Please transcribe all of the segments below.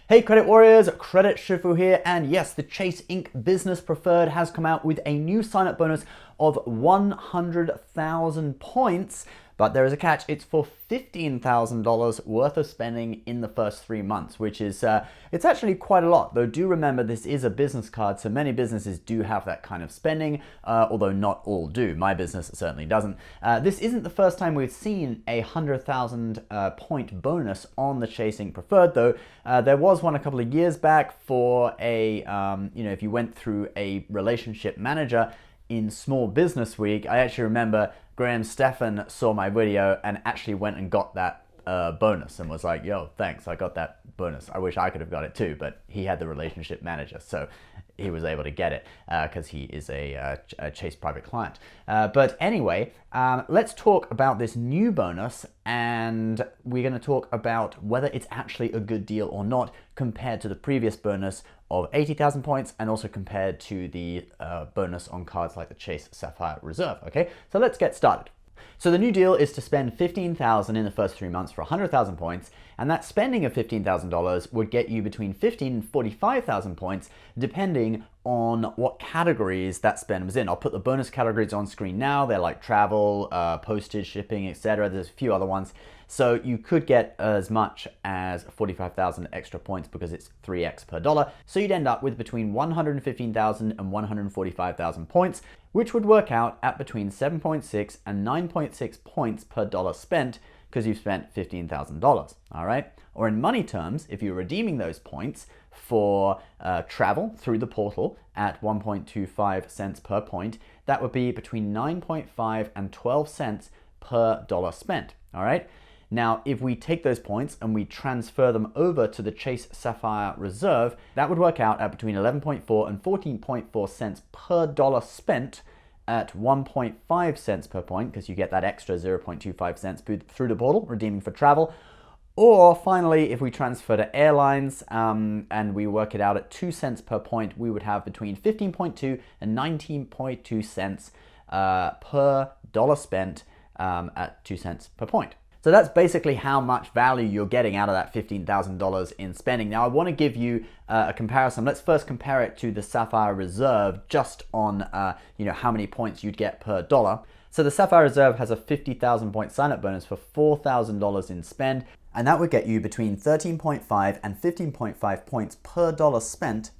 Hey Credit Warriors, Credit Shifu here, and yes, the Chase Inc. Business Preferred has come out with a new sign-up bonus of 100,000 points, but there is a catch. It's for $15,000 worth of spending in the first 3 months, which is, it's actually quite a lot, though do remember this is a business card, so many businesses do have that kind of spending, although not all do. My business certainly doesn't. This isn't the first time we've seen a 100,000 point bonus on the Chase Inc. Preferred, though. There was one a couple of years back for a, if you went through a relationship manager in Small Business Week. I actually remember Graham Stephan saw my video and actually went and got that bonus and was like, yo, thanks, I got that bonus. I wish I could have got it too, but he had the relationship manager, so he was able to get it because he is a Chase private client. But anyway, let's talk about this new bonus, and we're going to talk about whether it's actually a good deal or not compared to the previous bonus of 80,000 points and also compared to the bonus on cards like the Chase Sapphire Reserve. Okay, so let's get started. So the new deal is to spend $15,000 in the first 3 months for 100,000 points, and that spending of $15,000 would get you between 15,000 and 45,000 points, depending on what categories that spend was in. I'll put the bonus categories on screen now. They're like travel, postage, shipping, etc. There's a few other ones. So you could get as much as 45,000 extra points because it's 3x per dollar. So you'd end up with between 115,000 and 145,000 points, which would work out at between 7.6 and 9.6 points per dollar spent because you've spent $15,000, all right? Or in money terms, if you're redeeming those points for travel through the portal at 1.25 cents per point, that would be between 9.5 and 12 cents per dollar spent, all right? Now, if we take those points and we transfer them over to the Chase Sapphire Reserve, that would work out at between 11.4 and 14.4 cents per dollar spent at 1.5 cents per point, because you get that extra 0.25 cents through the portal, redeeming for travel. Or finally, if we transfer to airlines and we work it out at 2 cents per point, we would have between 15.2 and 19.2 cents per dollar spent at 2 cents per point. So that's basically how much value you're getting out of that $15,000 in spending. Now I want to give you a comparison. Let's first compare it to the Sapphire Reserve just on how many points you'd get per dollar. So the Sapphire Reserve has a 50,000 point sign-up bonus for $4,000 in spend, and that would get you between 13.5 and 15.5 points per dollar spent,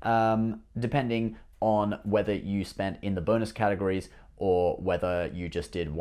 depending on whether you spent in the bonus categories or whether you just did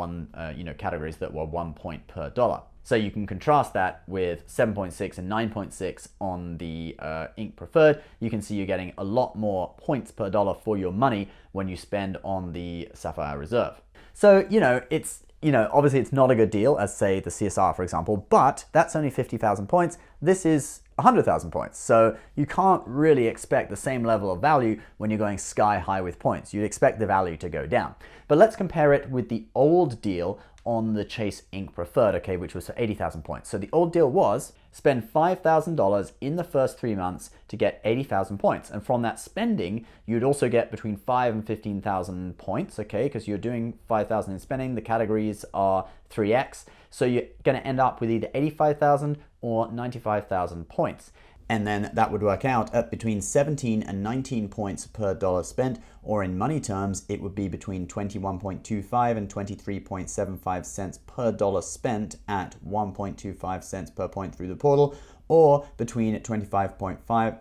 categories that were 1 point per dollar. So you can contrast that with 7.6 and 9.6 on the Inc. Preferred. You can see you're getting a lot more points per dollar for your money when you spend on the Sapphire Reserve. So, obviously it's not a good deal as, say, the CSR, for example, but that's only 50,000 points. This is 100,000 points. So you can't really expect the same level of value when you're going sky high with points. You'd expect the value to go down. But let's compare it with the old deal on the Chase Inc. Preferred, okay, which was for 80,000 points. So the old deal was spend $5,000 in the first 3 months to get 80,000 points. And from that spending, you'd also get between 5 and 15,000 points, okay, because you're doing 5,000 in spending. The categories are 3x. So you're going to end up with either 85,000 or 95,000 points. And then that would work out at between 17 and 19 points per dollar spent, or in money terms, it would be between 21.25 and 23.75 cents per dollar spent at 1.25 cents per point through the portal, or between 25.5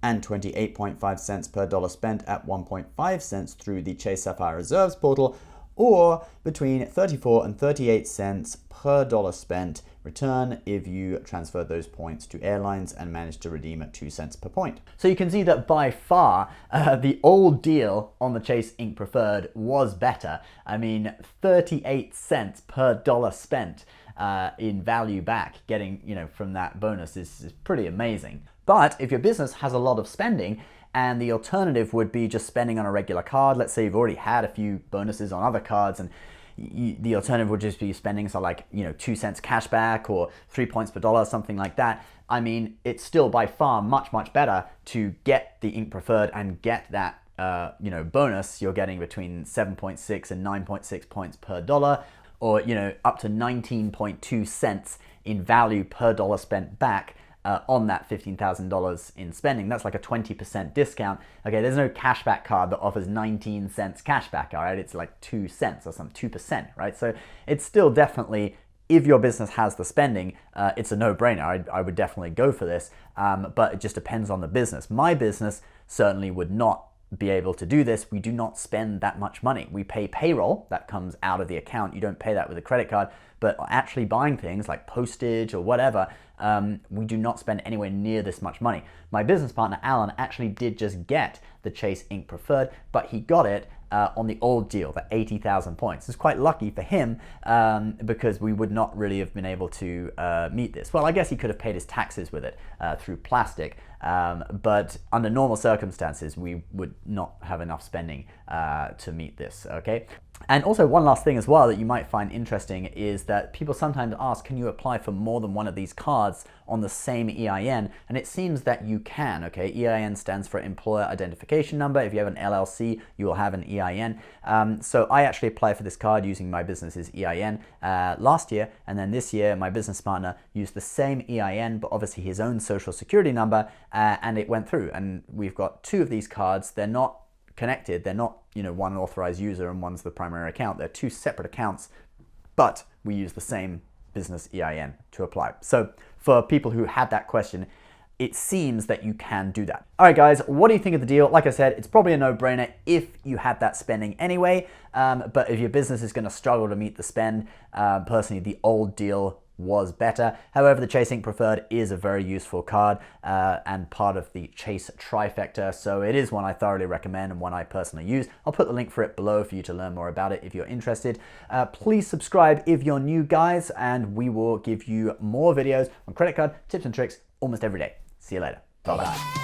and 28.5 cents per dollar spent at 1.5 cents through the Chase Sapphire Reserves portal, or between 34 and 38 cents per dollar spent return if you transfer those points to airlines and manage to redeem at 2 cents per point. So you can see that by far the old deal on the Chase Inc. Preferred was better. I mean, 38 cents per dollar spent in value back getting from that bonus is pretty amazing. But if your business has a lot of spending, and the alternative would be just spending on a regular card. Let's say you've already had a few bonuses on other cards, and the alternative would just be spending 2 cents cash back or 3 points per dollar, something like that. I mean, it's still by far much, much better to get the Inc. Preferred and get that bonus. You're getting between 7.6 and 9.6 points per dollar, or up to 19.2 cents in value per dollar spent back on that $15,000 in spending. That's like a 20% discount. Okay, there's no cashback card that offers 19 cents cashback, all right? It's like 2 cents or some 2%, right? So it's still definitely, if your business has the spending, it's a no-brainer. I would definitely go for this, but it just depends on the business. My business certainly would not be able to do this. We do not spend that much money. We pay payroll, that comes out of the account. You don't pay that with a credit card, but actually buying things like postage or whatever, we do not spend anywhere near this much money. My business partner, Alan, actually did just get the Chase Inc. Preferred, but he got it on the old deal, the 80,000 points. It's quite lucky for him because we would not really have been able to meet this. Well, I guess he could have paid his taxes with it through plastic, but under normal circumstances, we would not have enough spending to meet this, okay? And also one last thing as well that you might find interesting is that people sometimes ask, can you apply for more than one of these cards on the same EIN? And it seems that you can, okay? EIN stands for Employer Identification Number. If you have an LLC, you will have an EIN. So I actually applied for this card using my business's EIN last year, and then this year my business partner used the same EIN, but obviously his own social security number, and it went through. And we've got 2 of these cards. They're not connected. They're not, one authorized user and one's the primary account. They're 2 separate accounts, but we use the same business EIN to apply. So for people who had that question, it seems that you can do that. All right, guys, what do you think of the deal? Like I said, it's probably a no-brainer if you had that spending anyway, but if your business is going to struggle to meet the spend, personally, the old deal was better. However, the Chase Inc. Preferred is a very useful card and part of the Chase trifecta, so it is one I thoroughly recommend and one I personally use. I'll put the link for it below for you to learn more about it if you're interested. Please subscribe if you're new, guys, and we will give you more videos on credit card tips and tricks almost every day. See you later. Bye-bye.